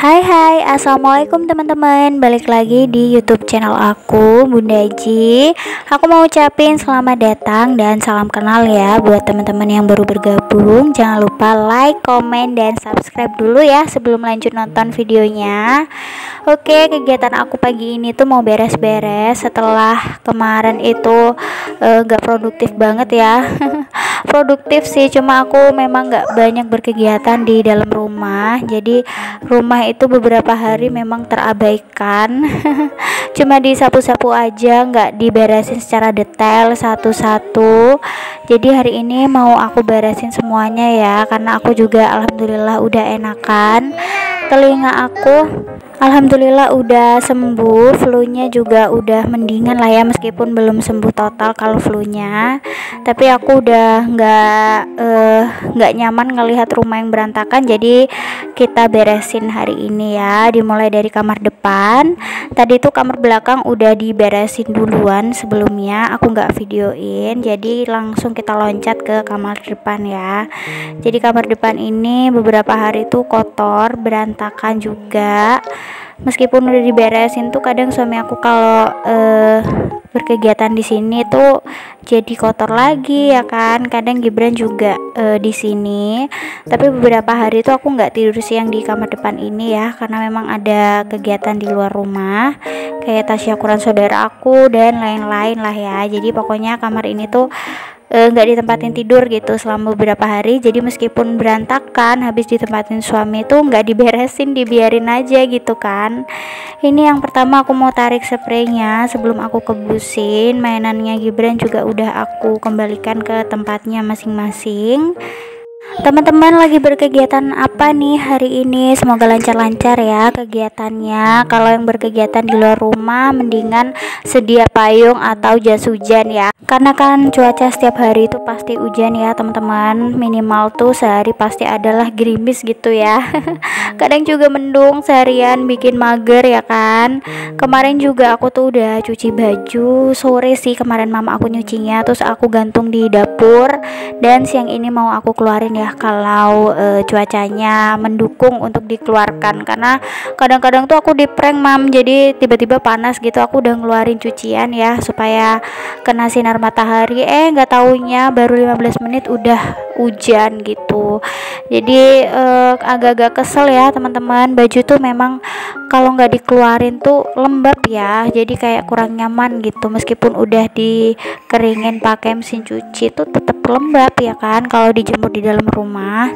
Hai, assalamualaikum teman-teman. Balik lagi di YouTube channel aku, Bunda Ji. Aku mau ucapin selamat datang dan salam kenal ya buat teman-teman yang baru bergabung. Jangan lupa like, komen, dan subscribe dulu ya sebelum lanjut nonton videonya. Oke, kegiatan aku pagi ini tuh mau beres-beres setelah kemarin itu gak produktif banget ya. Produktif sih, cuma aku memang gak banyak berkegiatan di dalam rumah. Jadi rumah itu beberapa hari memang terabaikan. Cuma disapu-sapu aja, nggak diberesin secara detail satu-satu. Jadi hari ini mau aku beresin semuanya ya, karena aku juga alhamdulillah udah enakan. Telinga aku alhamdulillah udah sembuh, flu-nya juga udah mendingan lah ya, meskipun belum sembuh total kalau flu-nya. Tapi aku udah nggak nyaman ngelihat rumah yang berantakan, jadi kita beresin hari ini ya. Dimulai dari kamar depan. Tadi tuh kamar belakang udah diberesin duluan sebelumnya, aku nggak videoin, jadi langsung kita loncat ke kamar depan ya. Jadi kamar depan ini beberapa hari tuh kotor, berantakan juga. Meskipun udah diberesin tuh kadang suami aku kalau berkegiatan di sini tuh jadi kotor lagi ya kan. Kadang Gibran juga di sini. Tapi beberapa hari tuh aku nggak tidur siang di kamar depan ini ya, karena memang ada kegiatan di luar rumah kayak tasyakuran saudara aku dan lain-lain lah ya. Jadi pokoknya kamar ini tuh nggak ditempatin tidur gitu selama beberapa hari. Jadi meskipun berantakan habis ditempatin suami tuh nggak diberesin, dibiarin aja gitu kan. Ini yang pertama aku mau tarik spraynya sebelum aku kebusin. Mainannya Gibran juga udah aku kembalikan ke tempatnya masing-masing. Teman-teman lagi berkegiatan apa nih hari ini? Semoga lancar-lancar ya kegiatannya. Kalau yang berkegiatan di luar rumah mendingan sedia payung atau jas hujan ya, karena kan cuaca setiap hari itu pasti hujan ya teman-teman. Minimal tuh sehari pasti adalah gerimis gitu ya. Kadang juga mendung seharian, bikin mager ya kan. Kemarin juga aku tuh udah cuci baju sore sih kemarin, mama aku nyucinya, terus aku gantung di dapur. Dan siang ini mau aku keluarin ya kalau cuacanya mendukung untuk dikeluarkan, karena kadang-kadang tuh aku di prank mam, jadi tiba-tiba panas gitu. Aku udah ngeluarin cucian ya supaya kena sinar matahari, nggak taunya baru 15 menit udah hujan gitu. Jadi agak-agak kesel ya teman-teman. Baju tuh memang kalau nggak dikeluarin tuh lembab ya, jadi kayak kurang nyaman gitu. Meskipun udah dikeringin pakai mesin cuci tuh tetap lembab ya kan kalau dijemur di dalam rumah.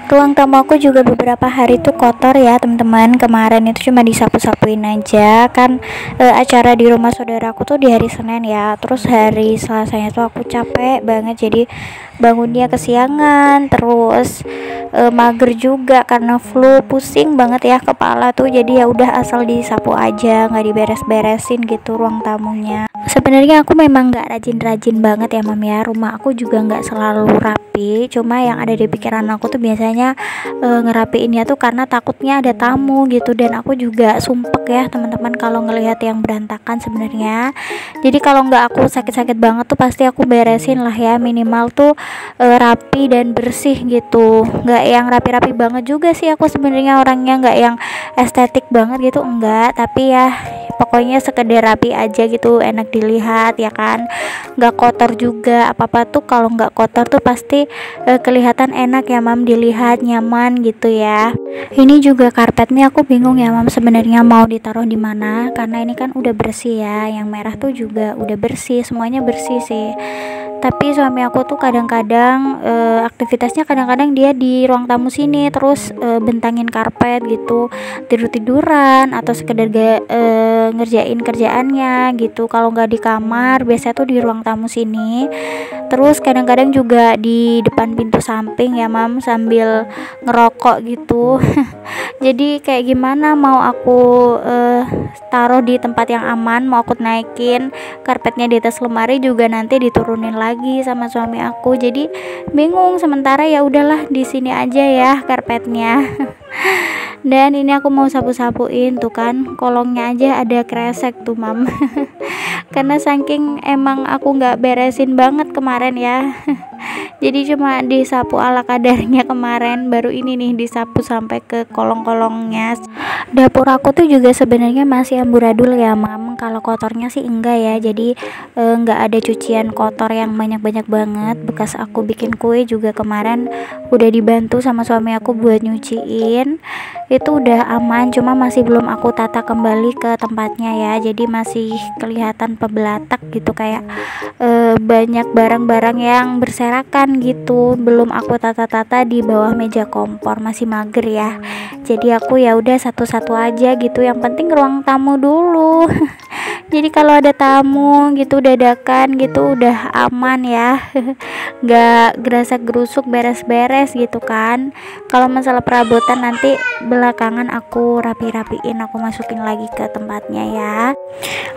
Ruang tamu aku juga beberapa hari tuh kotor ya teman-teman. Kemarin itu cuma disapu-sapuin aja kan. Acara di rumah saudaraku tuh di hari Senin ya, terus hari Selasanya tuh aku capek banget, jadi bangunnya kesiangan, terus mager juga karena flu, pusing banget ya kepala tuh. Jadi ya udah asal disapu aja, nggak diberes-beresin gitu ruang tamunya. Sebenarnya aku memang nggak rajin-rajin banget ya mam ya, rumah aku juga nggak selalu rapi. Cuma yang ada di pikiran aku tuh biasanya ngerapiinnya tuh karena takutnya ada tamu gitu, dan aku juga sumpek ya teman-teman kalau ngelihat yang berantakan sebenarnya. Jadi kalau nggak aku sakit-sakit banget tuh pasti aku beresin lah ya, minimal tuh rapi dan bersih gitu. Nggak yang rapi-rapi banget juga sih aku sebenarnya, orangnya nggak yang estetik banget gitu, enggak. Tapi ya pokoknya sekedar rapi aja gitu, enak dilihat ya kan, nggak kotor juga. Apa-apa tuh kalau nggak kotor tuh pasti kelihatan enak ya mam, dilihat nyaman gitu ya. Ini juga karpetnya aku bingung ya mam sebenarnya mau ditaruh di mana, karena ini kan udah bersih ya, yang merah tuh juga udah bersih, semuanya bersih sih. Tapi suami aku tuh kadang-kadang aktivitasnya kadang-kadang dia di ruang tamu sini, terus bentangin karpet gitu, tidur-tiduran atau sekedar ngerjain kerjaannya gitu. Kalau nggak di kamar biasanya tuh di ruang tamu sini. Terus kadang-kadang juga di depan pintu samping ya mam, sambil ngerokok gitu. Jadi kayak gimana mau aku taruh di tempat yang aman, mau aku naikin karpetnya di atas lemari juga nanti diturunin lagi sama suami aku. Jadi bingung. Sementara ya udahlah di sini aja ya karpetnya. Dan ini aku mau sapu-sapuin tuh kan, kolongnya aja ada kresek tuh mam. Karena saking emang aku nggak beresin banget kemarin ya. Jadi cuma disapu ala kadarnya kemarin, baru ini nih disapu sampai ke kolong-kolongnya. Dapur aku tuh juga sebenarnya masih amburadul ya mam, kalau kotornya sih enggak ya, jadi enggak ada cucian kotor yang banyak-banyak banget. Bekas aku bikin kue juga kemarin udah dibantu sama suami aku buat nyuciin, itu udah aman, cuma masih belum aku tata kembali ke tempatnya ya, jadi masih kelihatan pebelatak gitu, kayak banyak barang-barang yang berserakan gitu, belum aku tata-tata di bawah meja kompor, masih mager ya. Jadi aku ya udah satu-satu aja gitu, yang penting ruang tamu dulu. Jadi kalau ada tamu gitu dadakan gitu udah aman ya. Nggak gerasa gerusuk beres-beres gitu kan. Kalau masalah perabotan nanti belakangan aku rapi-rapiin, aku masukin lagi ke tempatnya ya.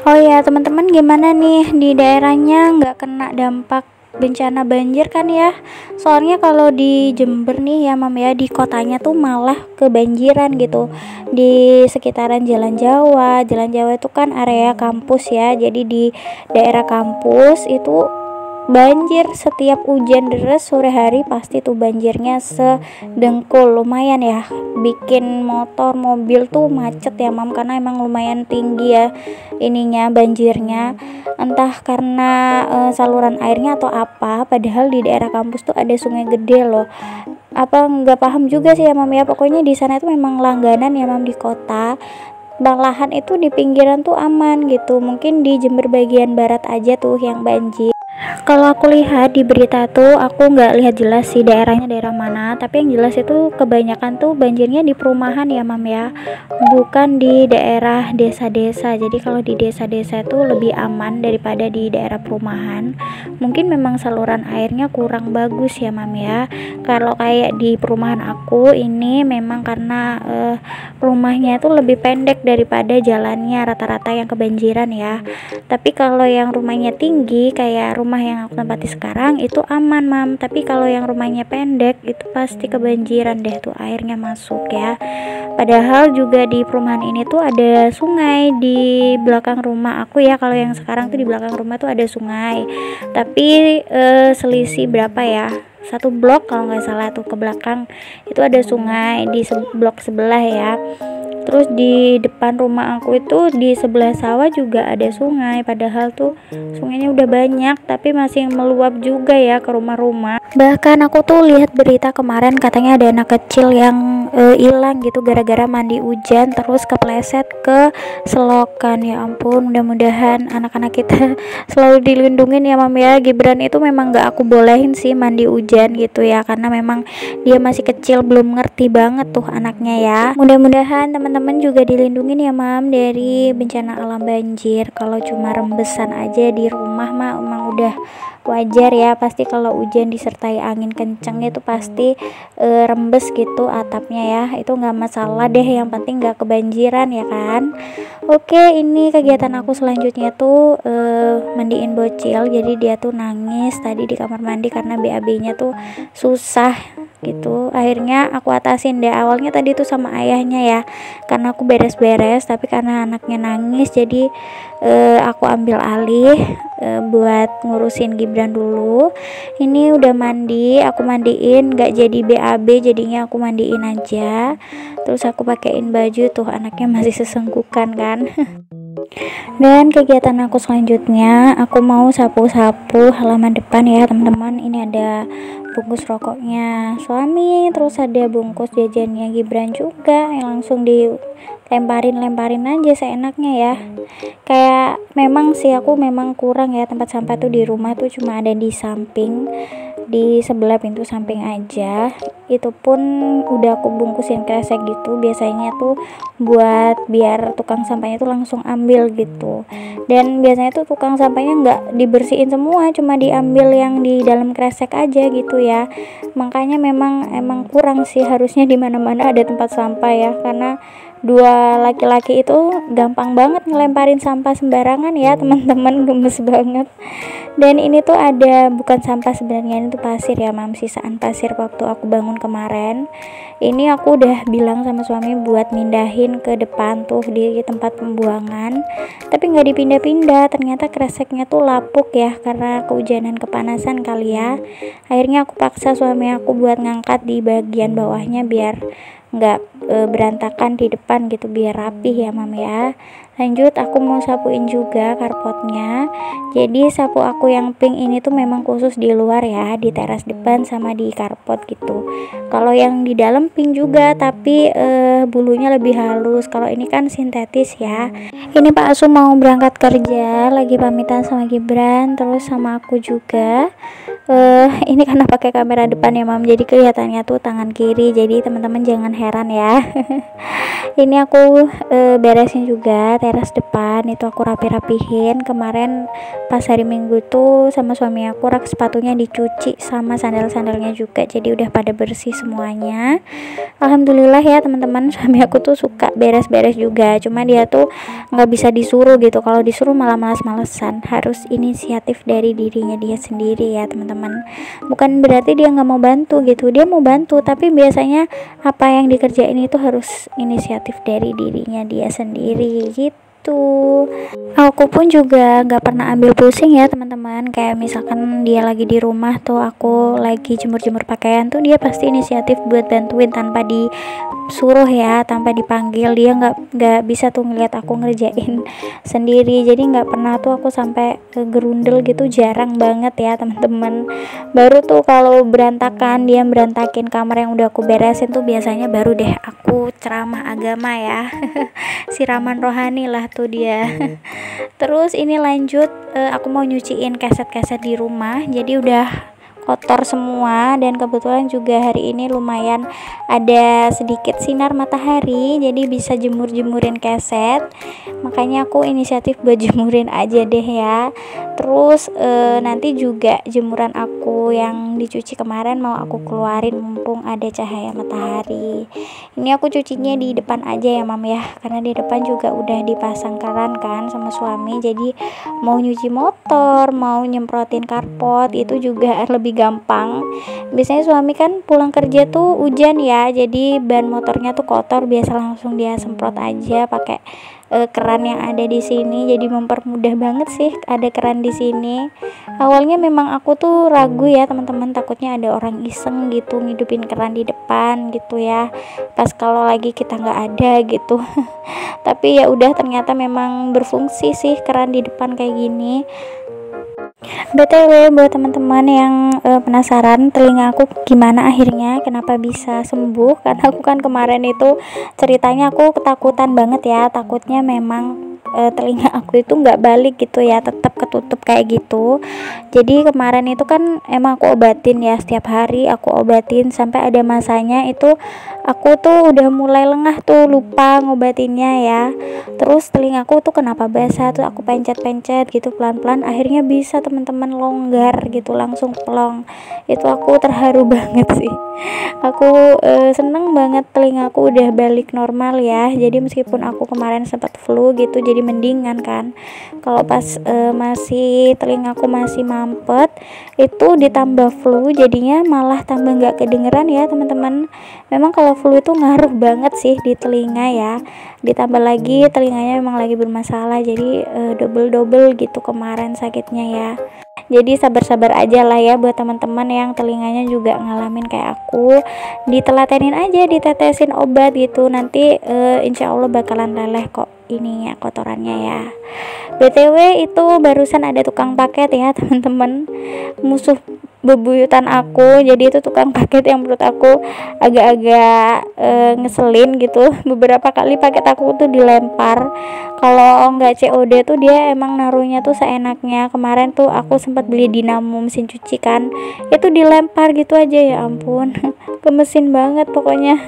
Oh ya teman-teman, gimana nih di daerahnya, nggak kena dampak bencana banjir kan ya? Soalnya kalau di Jember nih ya mam ya, di kotanya tuh malah kebanjiran gitu, di sekitaran Jalan Jawa itu kan area kampus ya, jadi di daerah kampus itu banjir. Setiap hujan deras sore hari pasti tuh banjirnya sedengkul, lumayan ya, bikin motor mobil tuh macet ya mam, karena emang lumayan tinggi ya ininya banjirnya, entah karena saluran airnya atau apa, padahal di daerah kampus tuh ada sungai gede loh. Apa nggak paham juga sih ya mam ya, pokoknya di sana itu memang langganan ya mam, di kota malahan itu di pinggiran tuh aman gitu, mungkin di Jember bagian barat aja tuh yang banjir. Kalau aku lihat di berita tuh, aku nggak lihat jelas sih daerahnya daerah mana, tapi yang jelas itu kebanyakan tuh banjirnya di perumahan ya mam ya, bukan di daerah desa-desa. Jadi kalau di desa-desa itu lebih aman daripada di daerah perumahan. Mungkin memang saluran airnya kurang bagus ya mam ya. Kalau kayak di perumahan aku ini memang karena rumahnya itu lebih pendek daripada jalannya, rata-rata yang kebanjiran ya. Tapi kalau yang rumahnya tinggi kayak rumah yang aku tempati sekarang itu aman mam, tapi kalau yang rumahnya pendek itu pasti kebanjiran deh tuh, airnya masuk ya. Padahal juga di perumahan ini tuh ada sungai di belakang rumah aku ya, kalau yang sekarang tuh di belakang rumah tuh ada sungai, tapi selisih berapa ya, satu blok kalau nggak salah tuh ke belakang itu ada sungai di blok sebelah ya. Terus di depan rumah aku itu di sebelah sawah juga ada sungai, padahal tuh sungainya udah banyak tapi masih meluap juga ya ke rumah-rumah. Bahkan aku tuh lihat berita kemarin katanya ada anak kecil yang hilang gitu gara-gara mandi hujan terus kepleset ke selokan. Ya ampun, mudah-mudahan anak-anak kita selalu dilindungin ya mam ya. Gibran itu memang gak aku bolehin sih mandi hujan gitu ya, karena memang dia masih kecil, belum ngerti banget tuh anaknya ya. Mudah-mudahan teman-teman juga dilindungin ya mam dari bencana alam banjir. Kalau cuma rembesan aja di rumah mah emang udah wajar ya, pasti kalau hujan disertai angin kenceng itu pasti rembes gitu atapnya ya, itu nggak masalah deh, yang penting nggak kebanjiran ya kan. Oke, ini kegiatan aku selanjutnya tuh mandiin bocil. Jadi dia tuh nangis tadi di kamar mandi karena BAB-nya tuh susah gitu. Akhirnya aku atasin deh, awalnya tadi tuh sama ayahnya ya, karena aku beres-beres, tapi karena anaknya nangis jadi aku ambil alih buat ngurusin Gibran dulu. Ini udah mandi, aku mandiin, gak jadi BAB jadinya aku mandiin aja, terus aku pakein baju tuh, anaknya masih sesenggukan kan. Dan kegiatan aku selanjutnya, aku mau sapu-sapu halaman depan ya teman-teman. Ini ada bungkus rokoknya suami, terus ada bungkus jajannya Gibran juga yang langsung dilemparin aja seenaknya ya. Kayak memang sih aku memang kurang ya, tempat sampah tuh di rumah tuh cuma ada di samping, di sebelah pintu samping aja. Itu pun udah aku bungkusin kresek gitu, biasanya tuh buat biar tukang sampahnya tuh langsung ambil gitu. Dan biasanya tuh tukang sampahnya nggak dibersihin semua, cuma diambil yang di dalam kresek aja gitu ya. Makanya emang kurang sih, harusnya di mana-mana ada tempat sampah ya, karena dua laki-laki itu gampang banget ngelemparin sampah sembarangan ya teman-teman, gemes banget. Dan ini tuh ada, bukan sampah sebenarnya, ini tuh pasir ya mam, sisaan pasir waktu aku bangun kemarin. Ini aku udah bilang sama suami buat mindahin ke depan tuh di tempat pembuangan, tapi nggak dipindah-pindah, ternyata kreseknya tuh lapuk ya karena kehujanan kepanasan kali ya. Akhirnya aku paksa suami aku buat ngangkat di bagian bawahnya biar nggak berantakan di depan gitu, biar rapih ya mam ya. Lanjut aku mau sapuin juga karpotnya. Jadi sapu aku yang pink ini tuh memang khusus di luar ya, di teras depan sama di karpot gitu. Kalau yang di dalam pink juga, tapi bulunya lebih halus. Kalau ini kan sintetis ya. Ini Pak Asu mau berangkat kerja, lagi pamitan sama Gibran, terus sama aku juga. Ini karena pakai kamera depan ya mam, jadi kelihatannya tuh tangan kiri, jadi teman-teman jangan heran ya. Ini aku beresin juga teras depan, itu aku rapi-rapihin. Kemarin pas hari Minggu tuh sama suami aku rak sepatunya dicuci sama sandal-sandalnya juga, jadi udah pada bersih semuanya. Alhamdulillah ya teman-teman, suami aku tuh suka beres-beres juga, cuma dia tuh nggak bisa disuruh gitu. Kalau disuruh malah malas-malesan, harus inisiatif dari dirinya dia sendiri ya teman-teman. Bukan berarti dia nggak mau bantu gitu, dia mau bantu, tapi biasanya apa yang dikerjain itu harus inisiatif dari dirinya dia sendiri gitu. Aku pun juga nggak pernah ambil pusing ya teman-teman. Kayak misalkan dia lagi di rumah tuh, aku lagi jemur-jemur pakaian tuh, dia pasti inisiatif buat bantuin tanpa disuruh ya, tanpa dipanggil. Dia nggak bisa tuh ngeliat aku ngerjain sendiri. Jadi nggak pernah tuh aku sampai gerundel gitu, jarang banget ya teman-teman. Baru tuh kalau berantakan, dia berantakin kamar yang udah aku beresin tuh, biasanya baru deh aku ceramah agama ya. Siraman rohani lah tuh dia. Terus ini lanjut, aku mau nyuciin keset-keset di rumah, jadi udah kotor semua. Dan kebetulan juga hari ini lumayan ada sedikit sinar matahari, jadi bisa jemur-jemurin keset. Makanya aku inisiatif buat jemurin aja deh ya. Terus nanti juga jemuran aku yang dicuci kemarin mau aku keluarin mumpung ada cahaya matahari. Ini aku cucinya di depan aja ya mam ya, karena di depan juga udah dipasang keran kan sama suami, jadi mau nyuci motor, mau nyemprotin karpot itu juga lebih gampang. Biasanya suami kan pulang kerja tuh hujan ya, jadi ban motornya tuh kotor, biasa langsung dia semprot aja pakai keran yang ada di sini. Jadi mempermudah banget sih ada keran di sini. Awalnya memang aku tuh ragu ya teman-teman, takutnya ada orang iseng gitu ngidupin keran di depan gitu ya, pas kalau lagi kita nggak ada gitu. Tapi ya udah, ternyata memang berfungsi sih keran di depan kayak gini. BTW buat teman-teman yang penasaran telinga aku gimana akhirnya, kenapa bisa sembuh, karena aku kan kemarin itu ceritanya aku ketakutan banget ya, takutnya memang telinga aku itu nggak balik gitu ya, tetap ketutup kayak gitu. Jadi kemarin itu kan emang aku obatin ya, setiap hari aku obatin sampai ada masanya itu aku tuh udah mulai lengah tuh, lupa ngobatinnya ya. Terus telingaku tuh kenapa basah tuh, aku pencet-pencet gitu pelan-pelan, akhirnya bisa teman-teman longgar gitu, langsung plong. Itu aku terharu banget sih. Aku seneng banget telingaku udah balik normal ya. Jadi meskipun aku kemarin sempat flu gitu, jadi mendingan kan. Kalau pas masih telingaku masih mampet, itu ditambah flu, jadinya malah tambah nggak kedengeran ya teman-teman. Memang kalau flu itu ngaruh banget sih di telinga ya. Ditambah lagi telinganya memang lagi bermasalah, jadi double gitu kemarin sakitnya ya. Jadi sabar-sabar aja lah ya buat teman-teman yang telinganya juga ngalamin kayak aku. Ditelatenin aja, ditetesin obat gitu, nanti insya Allah bakalan leleh kok ininya, kotorannya ya. BTW itu barusan ada tukang paket ya teman-teman, musuh bebuyutan aku. Jadi itu tukang paket yang menurut aku agak-agak ngeselin gitu. Beberapa kali paket aku tuh dilempar. Kalau nggak COD tuh dia emang naruhnya tuh seenaknya. Kemarin tuh aku sempat beli dinamo mesin cuci kan, itu dilempar gitu aja, ya ampun. Gemesin banget pokoknya.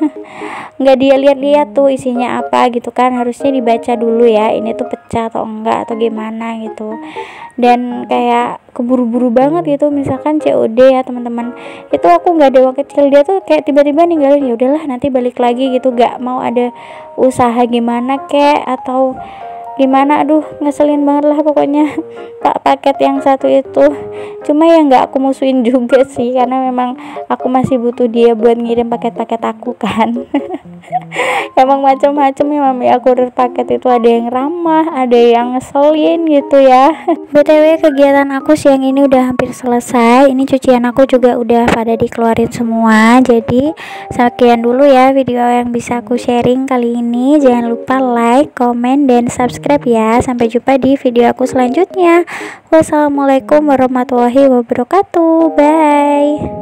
Nggak dia lihat-lihat tuh isinya apa gitu kan, harusnya dibaca dulu ya, ini tuh pecah atau enggak atau gimana gitu. Dan kayak keburu-buru banget gitu, misalkan COD ya teman-teman, itu aku nggak ada uang kecil, dia tuh kayak tiba-tiba ninggalin, ya udahlah nanti balik lagi gitu, nggak mau ada usaha gimana kek atau gimana, aduh ngeselin banget lah pokoknya paket yang satu itu. Cuma ya nggak aku musuhin juga sih, karena memang aku masih butuh dia buat ngirim paket-paket aku kan. Emang macam-macam ya mami, aku order paket itu ada yang ramah, ada yang ngeselin gitu ya. BTW kegiatan aku siang ini udah hampir selesai. Ini cucian aku juga udah pada dikeluarin semua. Jadi sekian dulu ya video yang bisa aku sharing kali ini. Jangan lupa like, komen, dan subscribe ya. Sampai jumpa di video aku selanjutnya. Wassalamualaikum warahmatullahi wabarakatuh. Bye.